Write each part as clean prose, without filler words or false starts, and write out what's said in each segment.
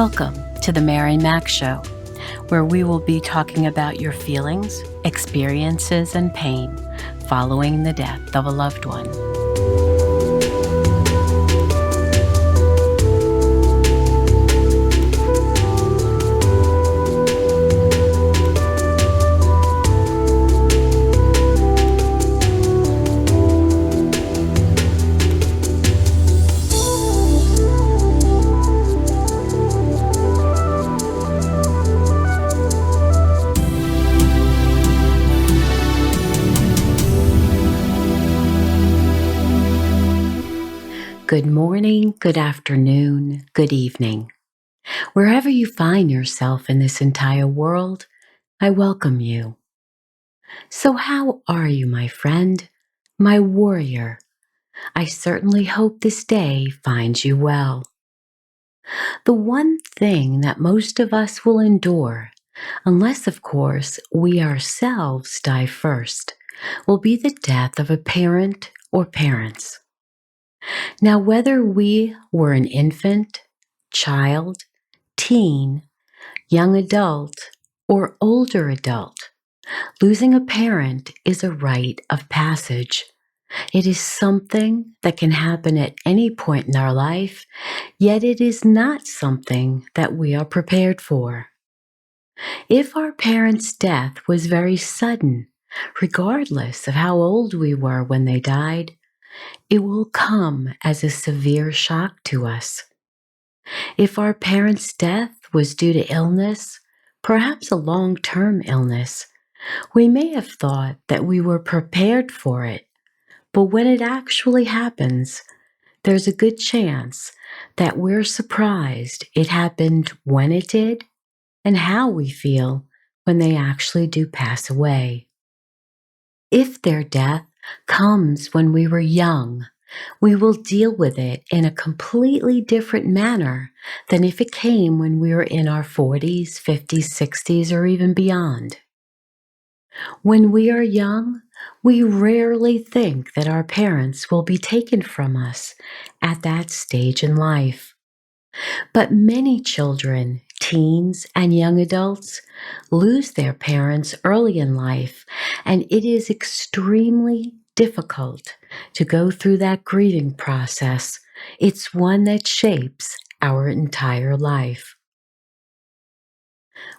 Welcome to the Mary Mac Show, where we will be talking about your feelings, experiences, and pain following the death of a loved one. Good morning, good afternoon, good evening. Wherever you find yourself in this entire world, I welcome you. So how are you, my friend, my warrior? I certainly hope this day finds you well. The one thing that most of us will endure, unless of course we ourselves die first, will be the death of a parent or parents. Now, whether we were an infant, child, teen, young adult, or older adult, losing a parent is a rite of passage. It is something that can happen at any point in our life, yet it is not something that we are prepared for. If our parents' death was very sudden, regardless of how old we were when they died, it will come as a severe shock to us. If our parents' death was due to illness, perhaps a long-term illness, we may have thought that we were prepared for it, but when it actually happens, there's a good chance that we're surprised it happened when it did and how we feel when they actually do pass away. If their death comes when we were young, we will deal with it in a completely different manner than if it came when we were in our 40s, 50s, 60s, or even beyond. When we are young, we rarely think that our parents will be taken from us at that stage in life. But many children, teens, and young adults lose their parents early in life, and it is extremely difficult to go through that grieving process. It's one that shapes our entire life.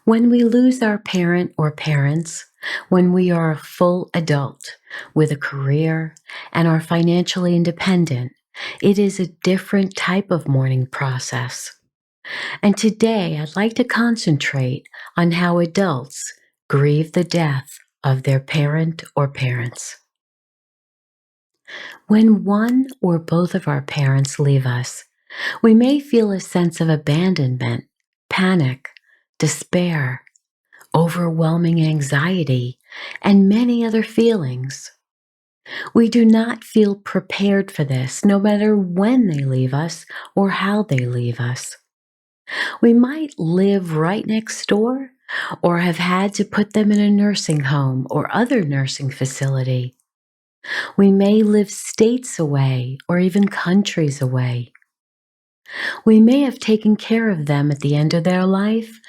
When we lose our parent or parents, when we are a full adult with a career and are financially independent, it is a different type of mourning process. And today I'd like to concentrate on how adults grieve the death of their parent or parents. When one or both of our parents leave us, we may feel a sense of abandonment, panic, despair, overwhelming anxiety, and many other feelings. We do not feel prepared for this, no matter when they leave us or how they leave us. We might live right next door or have had to put them in a nursing home or other nursing facility. We may live states away or even countries away. We may have taken care of them at the end of their life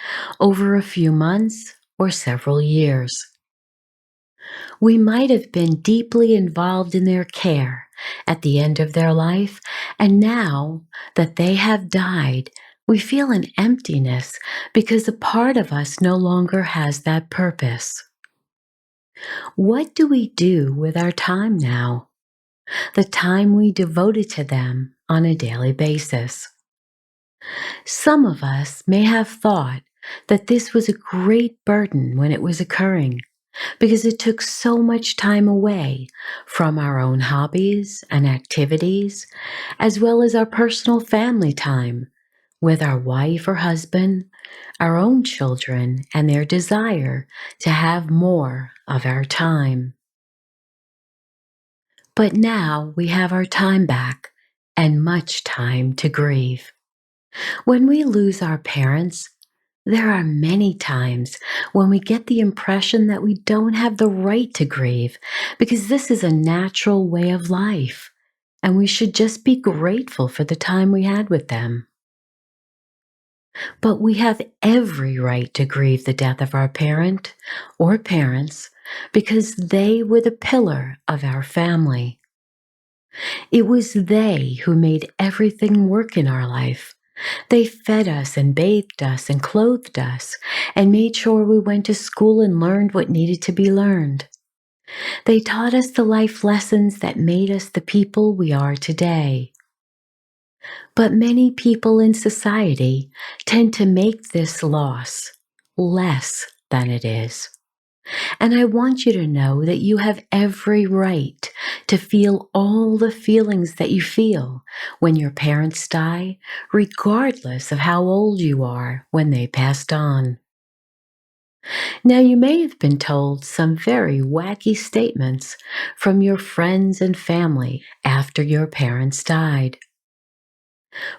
over a few months or several years. We might have been deeply involved in their care at the end of their life, and now that they have died, we feel an emptiness because a part of us no longer has that purpose. What do we do with our time now? The time we devoted to them on a daily basis. Some of us may have thought that this was a great burden when it was occurring, because it took so much time away from our own hobbies and activities, as well as our personal family time with our wife or husband, our own children, and their desire to have more of our time. But now we have our time back and much time to grieve. When we lose our parents, there are many times when we get the impression that we don't have the right to grieve because this is a natural way of life, and we should just be grateful for the time we had with them. But we have every right to grieve the death of our parent or parents because they were the pillar of our family. It was they who made everything work in our life. They fed us and bathed us and clothed us and made sure we went to school and learned what needed to be learned. They taught us the life lessons that made us the people we are today. But many people in society tend to make this loss less than it is. And I want you to know that you have every right to feel all the feelings that you feel when your parents die, regardless of how old you are when they passed on. Now, you may have been told some very wacky statements from your friends and family after your parents died.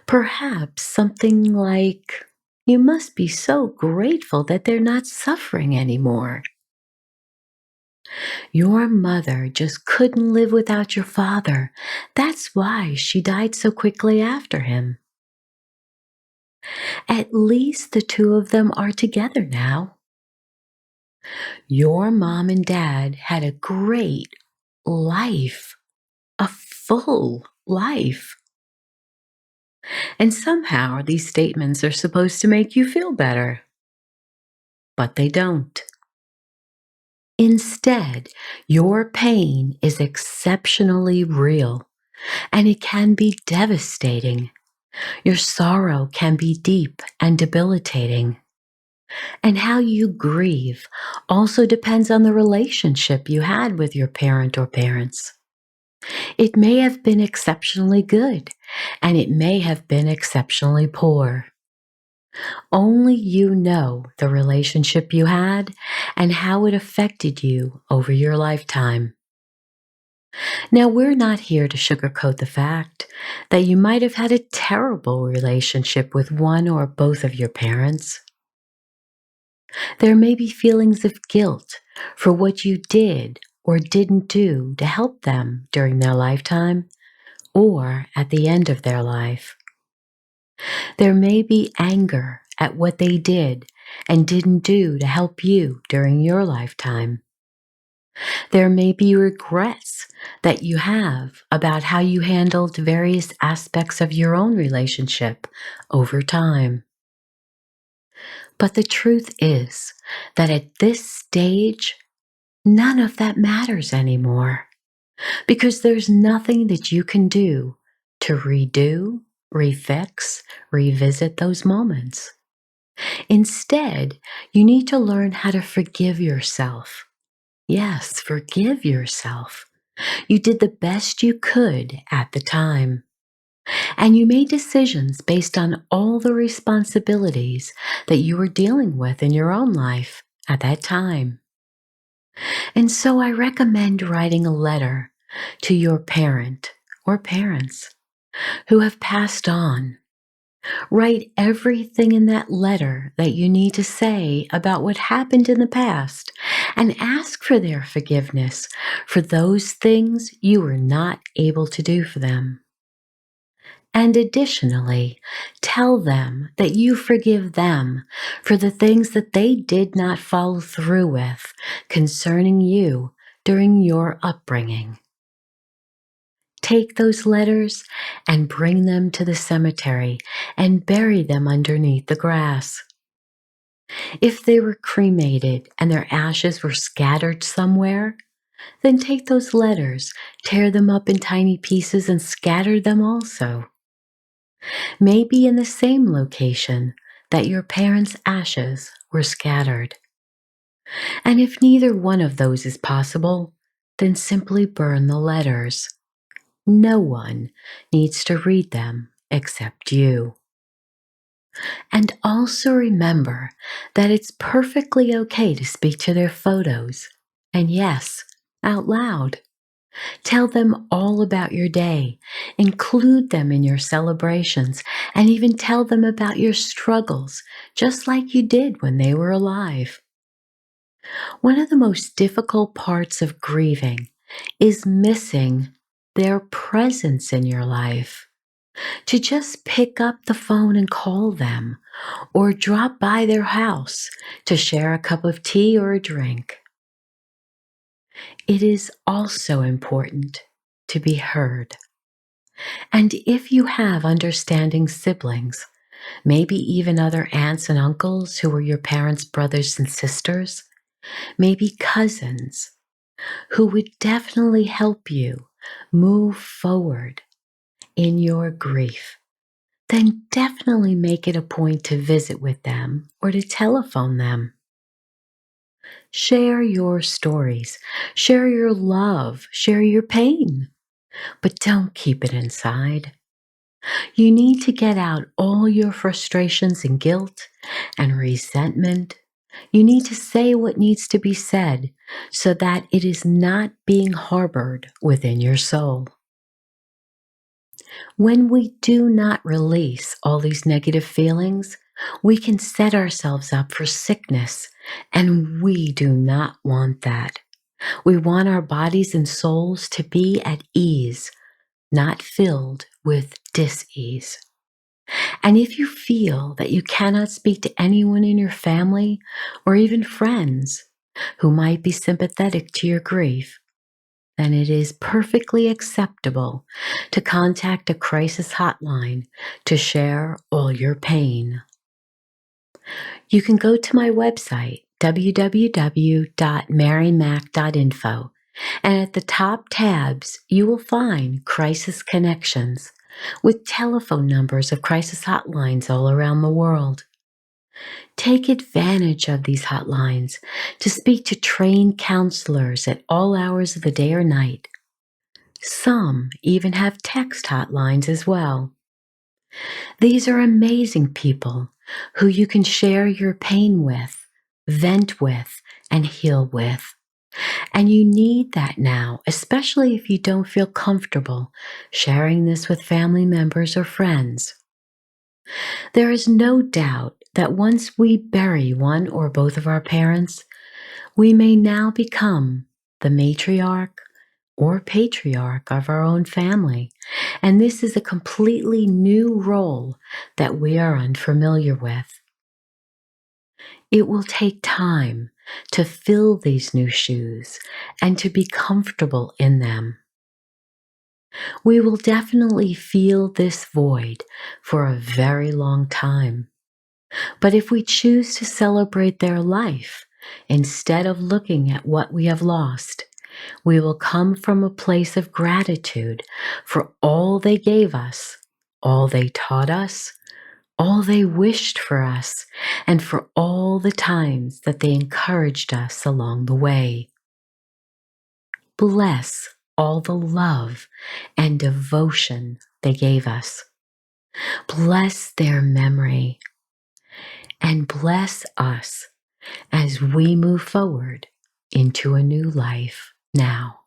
Perhaps something like, "You must be so grateful that they're not suffering anymore." "Your mother just couldn't live without your father. That's why she died so quickly after him." "At least the two of them are together now." "Your mom and dad had a great life, a full life." And somehow these statements are supposed to make you feel better, but they don't. Instead, your pain is exceptionally real, and it can be devastating. Your sorrow can be deep and debilitating. And how you grieve also depends on the relationship you had with your parent or parents. It may have been exceptionally good, and it may have been exceptionally poor. Only you know the relationship you had and how it affected you over your lifetime. Now, we're not here to sugarcoat the fact that you might have had a terrible relationship with one or both of your parents. There may be feelings of guilt for what you did or didn't do to help them during their lifetime or at the end of their life. There may be anger at what they did and didn't do to help you during your lifetime. There may be regrets that you have about how you handled various aspects of your own relationship over time. But the truth is that at this stage, none of that matters anymore because there's nothing that you can do to redo, refix, revisit those moments. Instead, you need to learn how to forgive yourself. Yes, forgive yourself. You did the best you could at the time, and you made decisions based on all the responsibilities that you were dealing with in your own life at that time. And so I recommend writing a letter to your parent or parents who have passed on. Write everything in that letter that you need to say about what happened in the past and ask for their forgiveness for those things you were not able to do for them. And additionally, tell them that you forgive them for the things that they did not follow through with concerning you during your upbringing. Take those letters and bring them to the cemetery and bury them underneath the grass. If they were cremated and their ashes were scattered somewhere, then take those letters, tear them up in tiny pieces, and scatter them also. Maybe in the same location that your parents' ashes were scattered. And if neither one of those is possible, then simply burn the letters. No one needs to read them except you. And also remember that it's perfectly okay to speak to their photos. And yes, out loud. Tell them all about your day. Include them in your celebrations and even tell them about your struggles, just like you did when they were alive. One of the most difficult parts of grieving is missing their presence in your life. to just pick up the phone and call them, or drop by their house to share a cup of tea or a drink. It is also important to be heard. And if you have understanding siblings, maybe even other aunts and uncles who were your parents' brothers and sisters, maybe cousins, who would definitely help you move forward in your grief, then definitely make it a point to visit with them or to telephone them. Share your stories, share your love, share your pain, but don't keep it inside. You need to get out all your frustrations and guilt and resentment. You need to say what needs to be said so that it is not being harbored within your soul. When we do not release all these negative feelings, we can set ourselves up for sickness, and we do not want that. We want our bodies and souls to be at ease, not filled with dis-ease. And if you feel that you cannot speak to anyone in your family or even friends who might be sympathetic to your grief, then it is perfectly acceptable to contact a crisis hotline to share all your pain. You can go to my website, www.marymac.info, and at the top tabs, you will find Crisis Connections with telephone numbers of crisis hotlines all around the world. Take advantage of these hotlines to speak to trained counselors at all hours of the day or night. Some even have text hotlines as well. These are amazing people who you can share your pain with, vent with, and heal with. And you need that now, especially if you don't feel comfortable sharing this with family members or friends. There is no doubt that once we bury one or both of our parents, we may now become the matriarch or patriarch of our own family. And this is a completely new role that we are unfamiliar with. It will take time to fill these new shoes and to be comfortable in them. We will definitely feel this void for a very long time. But if we choose to celebrate their life instead of looking at what we have lost, we will come from a place of gratitude for all they gave us, all they taught us, all they wished for us, and for all the times that they encouraged us along the way. Bless all the love and devotion they gave us. Bless their memory, and bless us as we move forward into a new life now.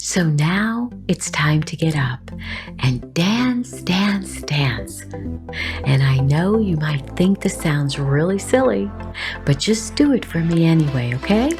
So now it's time to get up and dance, dance, dance. And I know you might think this sounds really silly, but just do it for me anyway, okay?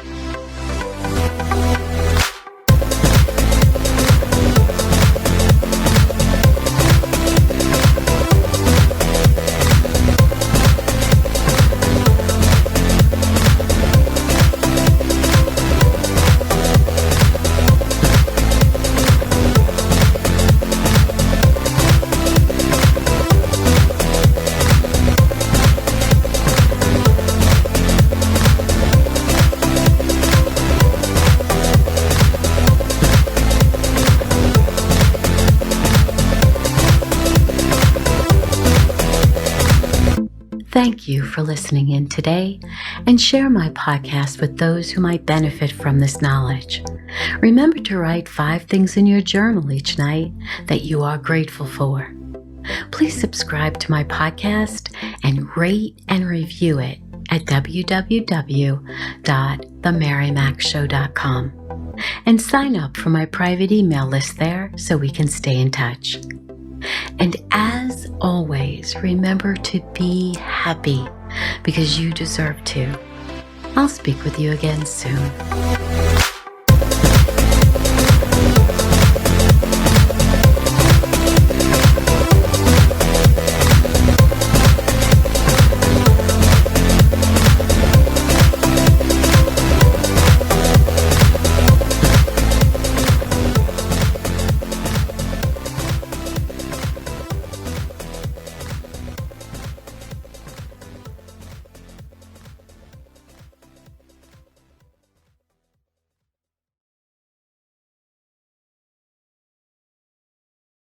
Thank you for listening in today, and share my podcast with those who might benefit from this knowledge. Remember to write 5 things in your journal each night that you are grateful for. Please subscribe to my podcast and rate and review it at www.themarymacshow.com, and sign up for my private email list there so we can stay in touch. And as always, remember to be happy because you deserve to. I'll speak with you again soon.